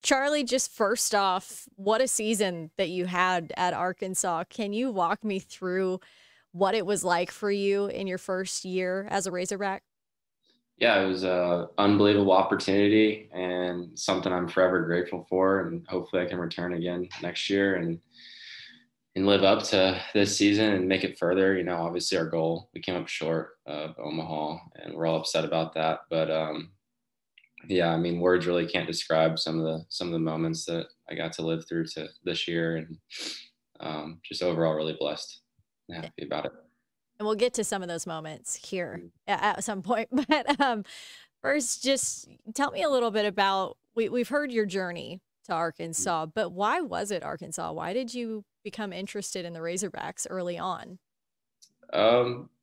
Charlie, just first off, what a season that you had at Arkansas. Can you walk me through what it was like for you in your first year as a Razorback? Yeah, it was a unbelievable opportunity and something I'm forever grateful for. And hopefully I can return again next year and live up to this season and make it further. Obviously our goal, we came up short of Omaha and we're all upset about that. But yeah, I mean, words really can't describe some of the moments that I got to live through to this year, and just overall really blessed and happy about it. And we'll get to some of those moments here at some point. But first, just tell me a little bit about we've heard your journey to Arkansas, but why was it Arkansas? Why did you become interested in the Razorbacks early on?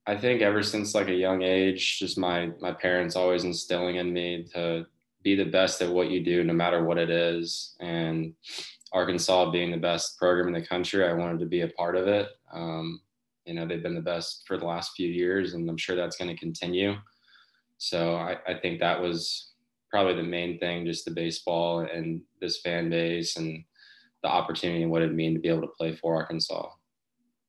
I think ever since like a young age, just my parents always instilling in me to be the best at what you do, no matter what it is. And Arkansas being the best program in the country, I wanted to be a part of it. They've been the best for the last few years, and I'm sure that's going to continue. So I think that was probably the main thing, just the baseball and this fan base and the opportunity and what it'd mean to be able to play for Arkansas.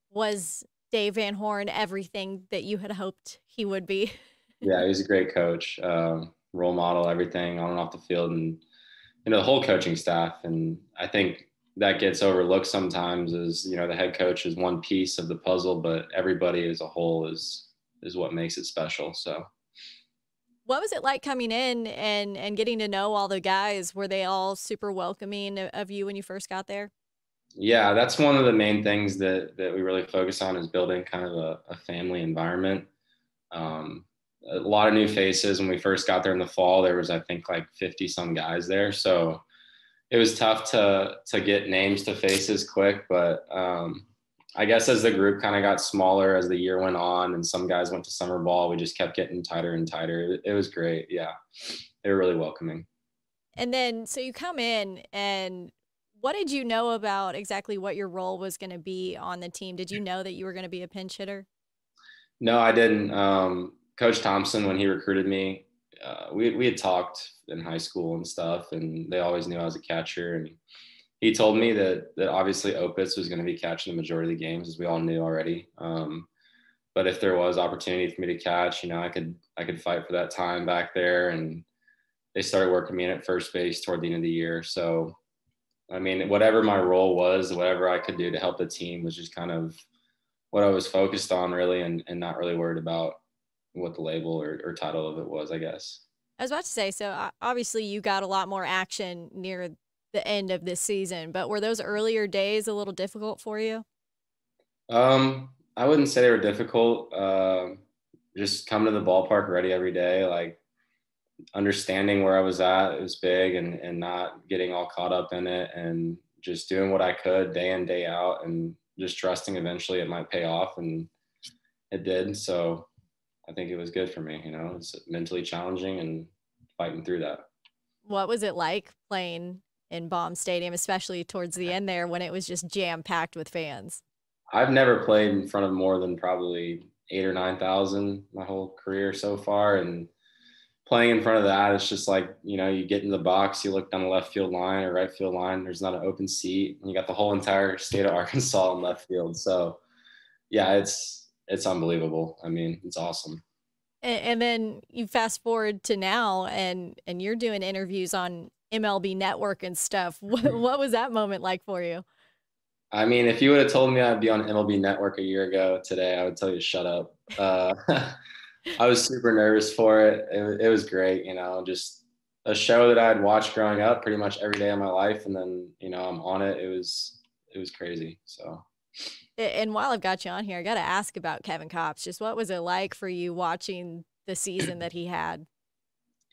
Was Dave Van Horn everything that you had hoped he would be? Yeah, he was a great coach, role model, everything on and off the field, and the whole coaching staff. And I think that gets overlooked sometimes. Is the head coach is one piece of the puzzle, but everybody as a whole is what makes it special. So What was it like coming in and getting to know all the guys? Were they all super welcoming of you when you first got there? yeah, that's one of the main things that we really focus on is building kind of a family environment. Um, a lot of new faces. When we first got there in the fall, there was I think like 50 some guys there, so it was tough to get names to faces quick. But I guess as the group kind of got smaller as the year went on, and some guys went to summer ball, we just kept getting tighter and tighter. It was great. Yeah, they were really welcoming. And then, so you come in, and what did you know about exactly what your role was going to be on the team? Did you know that you were going to be a pinch hitter? No, I didn't. Coach Thompson, when he recruited me, we had talked in high school and stuff, and they always knew I was a catcher. And he told me that obviously Opitz was going to be catching the majority of the games, as we all knew already. But if there was opportunity for me to catch, I could fight for that time back there. And they started working me in at first base toward the end of the year. So I mean, whatever my role was, whatever I could do to help the team was just kind of what I was focused on really, and not really worried about what the label or title of it was, I guess. I was about to say, so obviously you got a lot more action near the end of this season, but were those earlier days a little difficult for you? I wouldn't say they were difficult. Just coming to the ballpark ready every day, like understanding where I was at, it was big, and not getting all caught up in it, and just doing what I could day in, day out, and just trusting eventually it might pay off. And it did. So I think it was good for me. It's mentally challenging and fighting through that. What was it like playing in Baum Stadium, especially towards the end there when it was just jam packed with fans? I've never played in front of more than probably 8 or 9,000 my whole career so far. And playing in front of that, it's just like, you get in the box, you look down the left field line or right field line, there's not an open seat, and you got the whole entire state of Arkansas in left field. So yeah, it's unbelievable. I mean, it's awesome. And then you fast forward to now, and you're doing interviews on MLB Network and stuff. What was that moment like for you? I mean, if you would have told me I'd be on MLB Network a year ago today, I would tell you to shut up. I was super nervous for it. It was great, just a show that I had watched growing up pretty much every day of my life, and then I'm on it. It was crazy. So And while I've got you on here, I got to ask about Kevin Kopps. Just what was it like for you watching the season that he had?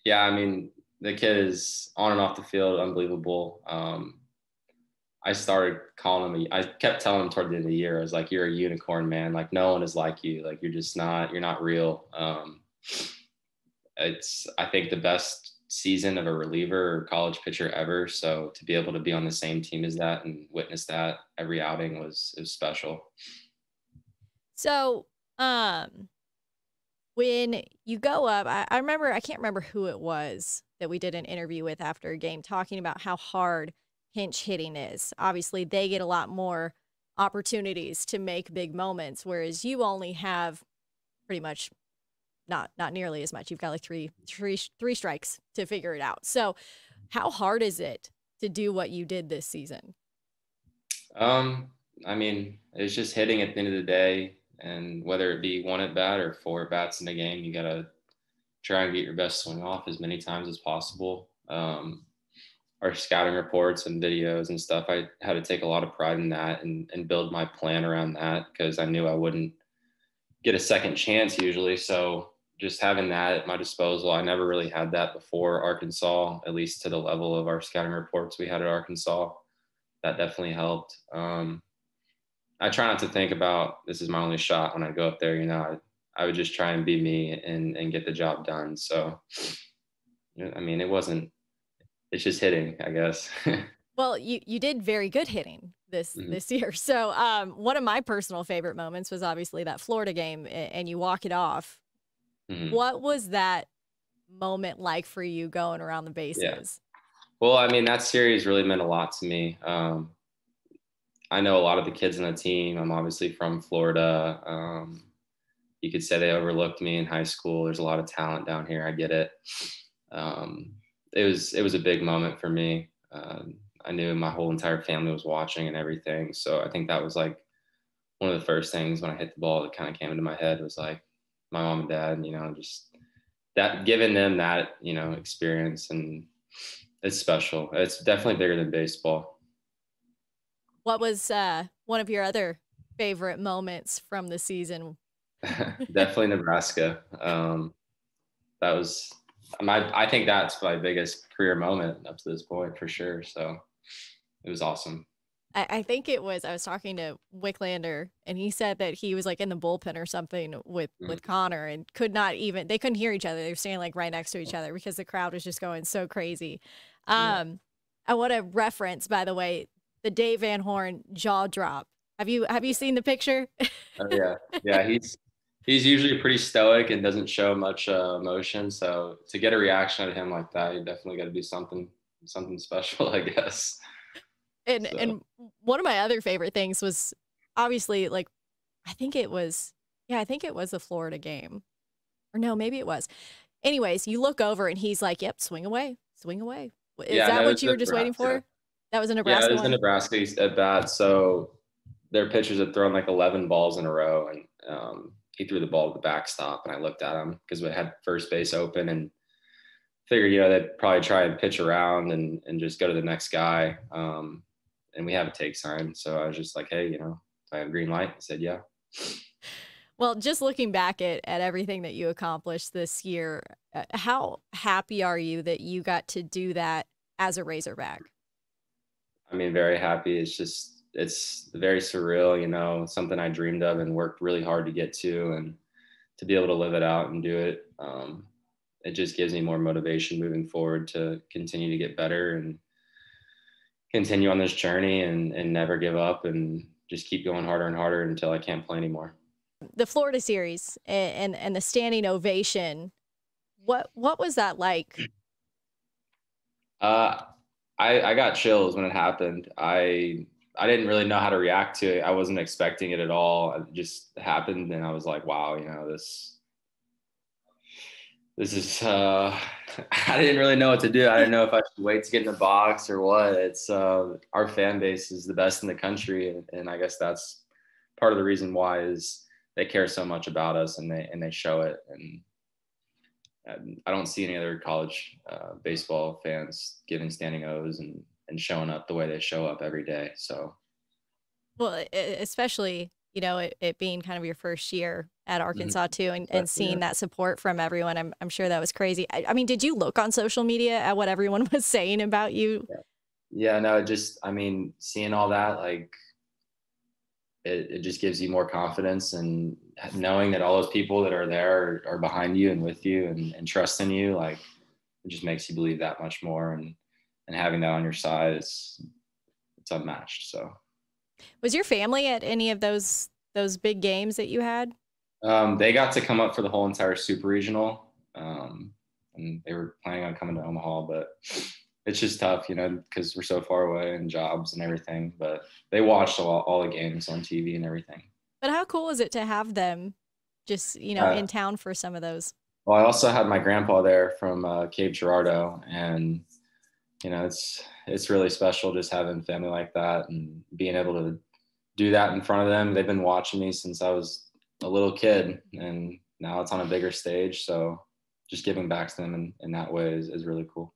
yeah, I mean, the kid is on and off the field unbelievable. I started calling him. I kept telling him toward the end of the year, I was like, "You're a unicorn, man. Like no one is like you. Like you're just not. You're not real." It's I think the best season of a reliever or college pitcher ever. So to be able to be on the same team as that and witness that every outing was special. So, when you go up, I remember, I can't remember who it was, that we did an interview with after a game talking about how hard pinch hitting is. Obviously, they get a lot more opportunities to make big moments, whereas you only have pretty much not nearly as much. You've got like three strikes to figure it out. So how hard is it to do what you did this season? I mean, it's just hitting at the end of the day, and whether it be one at bat or four at bats in a game, you gotta try and get your best swing off as many times as possible. Our scouting reports and videos and stuff, I had to take a lot of pride in that and build my plan around that because I knew I wouldn't get a second chance usually. So just having that at my disposal, I never really had that before Arkansas, at least to the level of our scouting reports we had at Arkansas. That definitely helped. I try not to think about this is my only shot when I go up there. I would just try and be me and get the job done. So, I mean, it's just hitting, I guess. Well, you did very good hitting this year. So one of my personal favorite moments was obviously that Florida game, and you walk it off. What was that moment like for you going around the bases? Yeah. Well, I mean, that series really meant a lot to me. I know a lot of the kids on the team. I'm obviously from Florida. You could say they overlooked me in high school. There's a lot of talent down here. I get it. It was a big moment for me. I knew my whole entire family was watching and everything. So I think that was like one of the first things when I hit the ball that kind of came into my head was like my mom and dad, just that giving them that, experience, and it's special. It's definitely bigger than baseball. What was one of your other favorite moments from the season? Definitely Nebraska. I think that's my biggest career moment up to this point for sure. So it was awesome. I think I was talking to Wicklander, and he said that he was like in the bullpen or something with Connor and they couldn't hear each other. They were standing like right next to each other because the crowd was just going so crazy. I want to reference, by the way, the Dave Van Horn jaw drop. Have you seen the picture? Oh yeah. Yeah. He's usually pretty stoic and doesn't show much emotion. So to get a reaction out of him like that, you definitely got to do something special, I guess. And one of my other favorite things was obviously like, I think it was the Florida game, or no, maybe it was. Anyways, you look over and he's like, "Yep, swing away, swing away." Is that what you were just waiting for? That was a Nebraska. Yeah, it was a Nebraska at bat. So their pitchers had thrown like 11 balls in a row, and he threw the ball to the backstop, and I looked at him because we had first base open and figured, they'd probably try and pitch around and just go to the next guy. And we have a take sign. So I was just like, hey, if I have a green light, I said, yeah. Well, just looking back at everything that you accomplished this year, how happy are you that you got to do that as a Razorback? I mean, very happy. It's very surreal, something I dreamed of and worked really hard to get to, and to be able to live it out and do it. It just gives me more motivation moving forward to continue to get better and continue on this journey and never give up and just keep going harder and harder until I can't play anymore. The Florida series and the standing ovation, what was that like? I got chills when it happened. I didn't really know how to react to it. I wasn't expecting it at all. It just happened, and I was like, wow, this is I didn't really know what to do. I didn't know if I should wait to get in the box or what. It's our fan base is the best in the country, and I guess that's part of the reason why is they care so much about us, and they show it. And I don't see any other college baseball fans giving standing O's and showing up the way they show up every day. So, well, especially it being kind of your first year at Arkansas too, and seeing that support from everyone, I'm sure that was crazy. I mean, did you look on social media at what everyone was saying about you? Yeah, no, seeing all that, like, it just gives you more confidence, and knowing that all those people that are there are behind you and with you and trusting you, like, it just makes you believe that much more, and having that on your side it's unmatched. So, was your family at any of those big games that you had? They got to come up for the whole entire super regional. and they were planning on coming to Omaha, but it's just tough, you know, because we're so far away and jobs and everything. But they watched all the games on TV and everything. But how cool is it to have them just, in town for some of those? Well, I also had my grandpa there from Cape Girardeau, and you know, it's really special just having family like that and being able to do that in front of them. They've been watching me since I was a little kid, and now it's on a bigger stage. So just giving back to them in that way is really cool.